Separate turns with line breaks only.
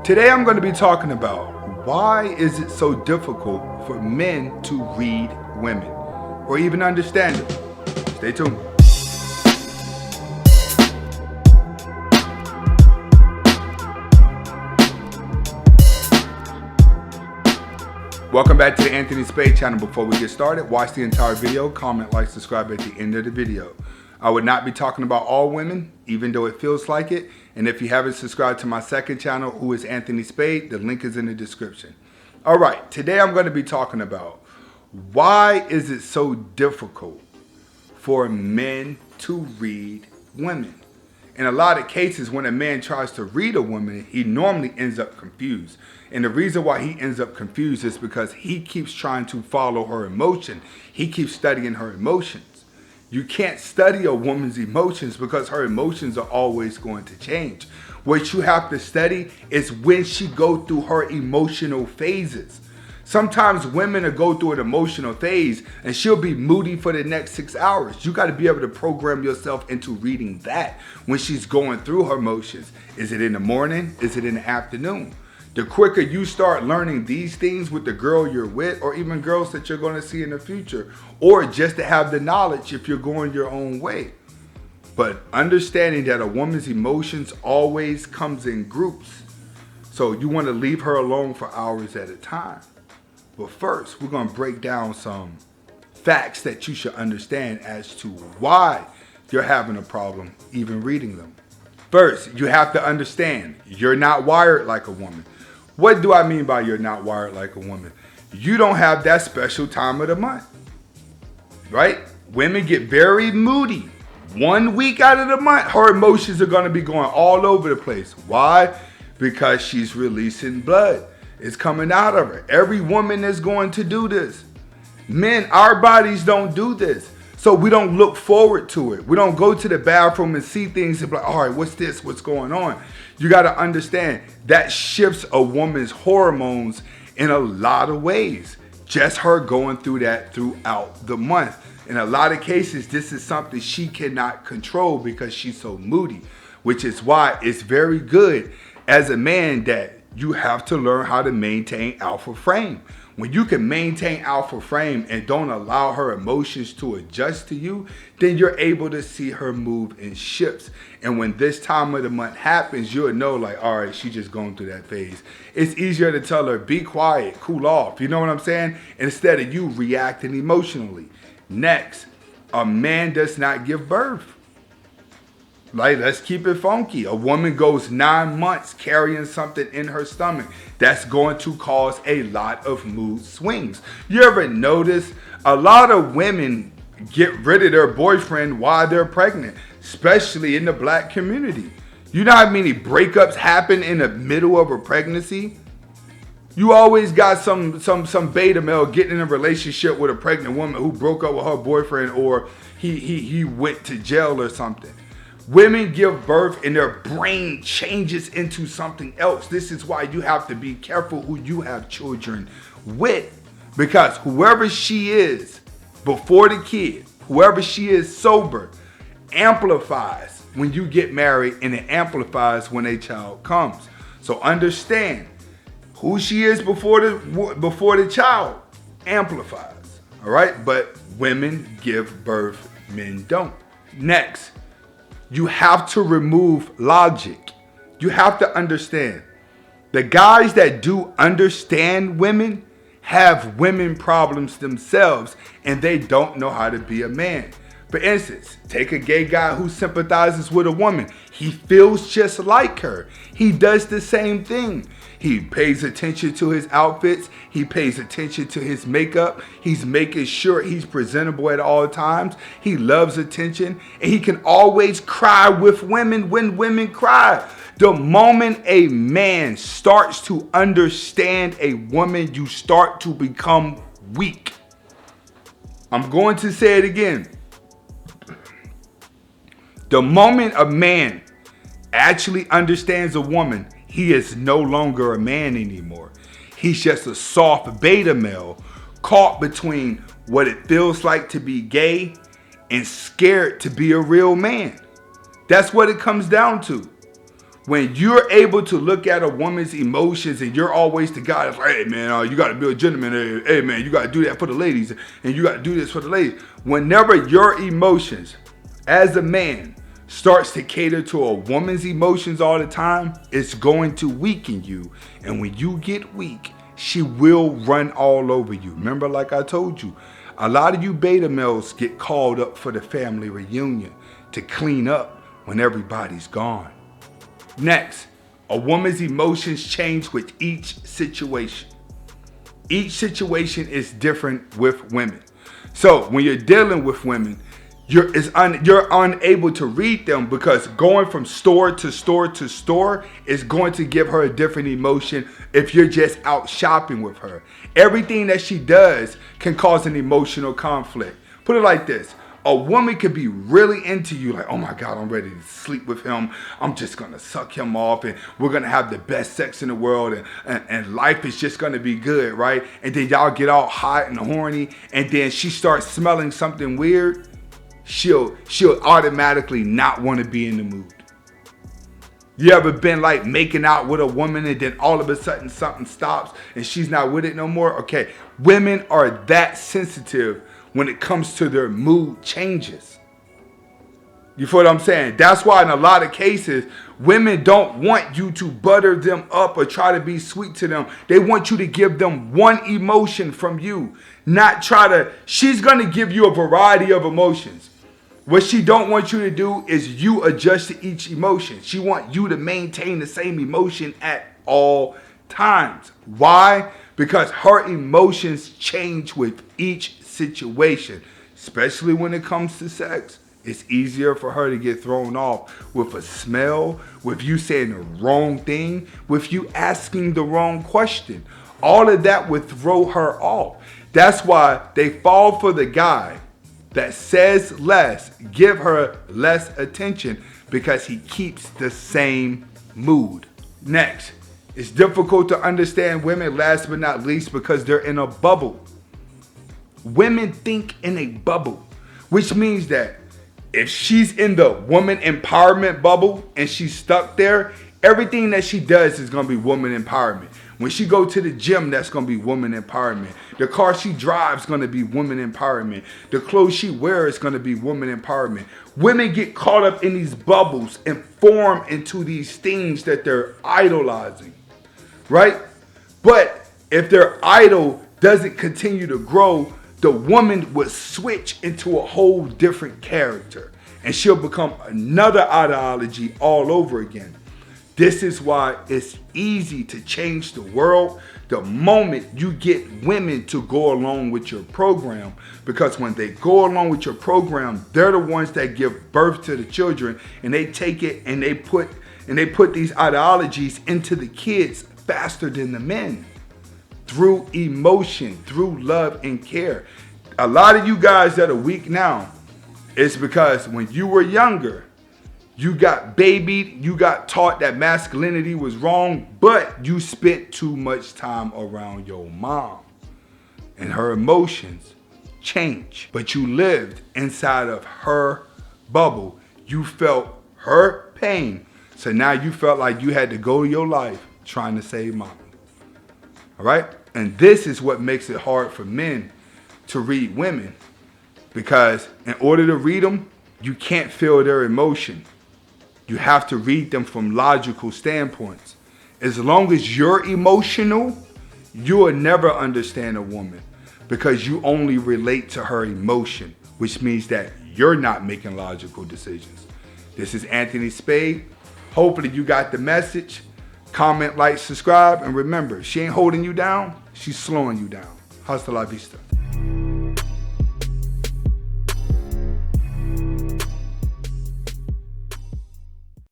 Today I'm going to be talking about why is it so difficult for men to read women or even understand them. Stay tuned. Welcome back to the Anthony Spade channel. Before we get started, watch the entire video, comment, like, subscribe at the end of the video. I would not be talking about all women, even though it feels like it. And if you haven't subscribed to my second channel, who is Anthony Spade, the link is in the description. All right, today I'm going to be talking about why is it so difficult for men to read women. In a lot of cases, when a man tries to read a woman, he normally ends up confused. And the reason why he ends up confused is because he keeps trying to follow her emotion. He keeps studying her emotions. You can't study a woman's emotions because her emotions are always going to change. What you have to study is when she go through her emotional phases. Sometimes women will go through an emotional phase and she'll be moody for the next 6 hours. You got to be able to program yourself into reading that when she's going through her emotions. Is it in the morning? Is it in the afternoon? The quicker you start learning these things with the girl you're with, or even girls that you're going to see in the future, or just to have the knowledge if you're going your own way. But understanding that a woman's emotions always comes in groups. So you want to leave her alone for hours at a time. But first, we're going to break down some facts that you should understand as to why you're having a problem even reading them. First, you have to understand you're not wired like a woman. What do I mean by you're not wired like a woman? You don't have that special time of the month, right? Women get very moody. 1 week out of the month, her emotions are going to be going all over the place. Why? Because she's releasing blood. It's coming out of her. Every woman is going to do this. Men, our bodies don't do this. So we don't look forward to it. We don't go to the bathroom and see things and be like, all right, what's this? What's going on? You got to understand that shifts a woman's hormones in a lot of ways. Just her going through that throughout the month. In a lot of cases, this is something she cannot control because she's so moody, which is why it's very good as a man that you have to learn how to maintain alpha frame. When you can maintain alpha frame and don't allow her emotions to adjust to you, then you're able to see her move in shifts. And when this time of the month happens, you'll know like, all right, she's just going through that phase. It's easier to tell her, be quiet, cool off. You know what I'm saying? Instead of you reacting emotionally. Next, a man does not give birth. Like, let's keep it funky. A woman goes 9 months carrying something in her stomach. That's going to cause a lot of mood swings. You ever notice a lot of women get rid of their boyfriend while they're pregnant, especially in the black community? You know how many breakups happen in the middle of a pregnancy? You always got some beta male getting in a relationship with a pregnant woman who broke up with her boyfriend, or he went to jail or something. Women give birth and their brain changes into something else. This is why you have to be careful who you have children with, because whoever she is before the kid, whoever she is sober, amplifies when you get married, and it amplifies when a child comes. So understand who she is before the child amplifies. All right, but women give birth, men don't. Next, you have to remove logic. You have to understand. The guys that do understand women have women problems themselves, and they don't know how to be a man. For instance, take a gay guy who sympathizes with a woman. He feels just like her. He does the same thing. He pays attention to his outfits. He pays attention to his makeup. He's making sure he's presentable at all times. He loves attention, and he can always cry with women when women cry. The moment a man starts to understand a woman, you start to become weak. I'm going to say it again. The moment a man actually understands a woman, he is no longer a man anymore. He's just a soft beta male caught between what it feels like to be gay and scared to be a real man. That's what it comes down to. When you're able to look at a woman's emotions and you're always the guy that's like, hey man, you got to be a gentleman. Hey man, you got to do that for the ladies and you got to do this for the ladies. Whenever your emotions as a man starts to cater to a woman's emotions all the time, it's going to weaken you. And when you get weak, she will run all over you. Remember, like I told you, a lot of you beta males get called up for the family reunion to clean up when everybody's gone. Next, a woman's emotions change with each situation. Each situation is different with women. So when you're dealing with women, you're unable to read them because going from store to store to store is going to give her a different emotion if you're just out shopping with her. Everything that she does can cause an emotional conflict. Put it like this. A woman could be really into you, like, oh my God, I'm ready to sleep with him. I'm just going to suck him off and we're going to have the best sex in the world and life is just going to be good, right? And then y'all get all hot and horny and then she starts smelling something weird. She'll automatically not want to be in the mood. You ever been like making out with a woman and then all of a sudden something stops and she's not with it no more? Okay, women are that sensitive when it comes to their mood changes. You feel what I'm saying? That's why in a lot of cases, women don't want you to butter them up or try to be sweet to them. They want you to give them one emotion from you, not try to, she's going to give you a variety of emotions. What she don't want you to do is you adjust to each emotion. She want you to maintain the same emotion at all times. Why? Because her emotions change with each situation, especially when it comes to sex. It's easier for her to get thrown off with a smell, with you saying the wrong thing, with you asking the wrong question. All of that would throw her off. That's why they fall for the guy that says less, give her less attention because he keeps the same mood. Next, it's difficult to understand women, last but not least, because they're in a bubble. Women think in a bubble, which means that if she's in the woman empowerment bubble and she's stuck there, everything that she does is going to be woman empowerment. When she go to the gym, that's going to be woman empowerment. The car she drives is going to be woman empowerment. The clothes she wears is going to be woman empowerment. Women get caught up in these bubbles and form into these things that they're idolizing, right? But if their idol doesn't continue to grow, the woman would switch into a whole different character and she'll become another ideology all over again. This is why it's easy to change the world the moment you get women to go along with your program, because when they go along with your program, they're the ones that give birth to the children and they take it and they put these ideologies into the kids faster than the men. Through emotion, through love and care. A lot of you guys that are weak now, it's because when you were younger, you got babied, you got taught that masculinity was wrong, but you spent too much time around your mom. And her emotions change. But you lived inside of her bubble. You felt her pain. So now you felt like you had to go to your life trying to save mom. All right? And this is what makes it hard for men to read women. Because in order to read them, you can't feel their emotion. You have to read them from logical standpoints. As long as you're emotional, you will never understand a woman because you only relate to her emotion, which means that you're not making logical decisions. This is Anthony Spade. Hopefully you got the message. Comment, like, subscribe, and remember, she ain't holding you down, she's slowing you down. Hasta la vista.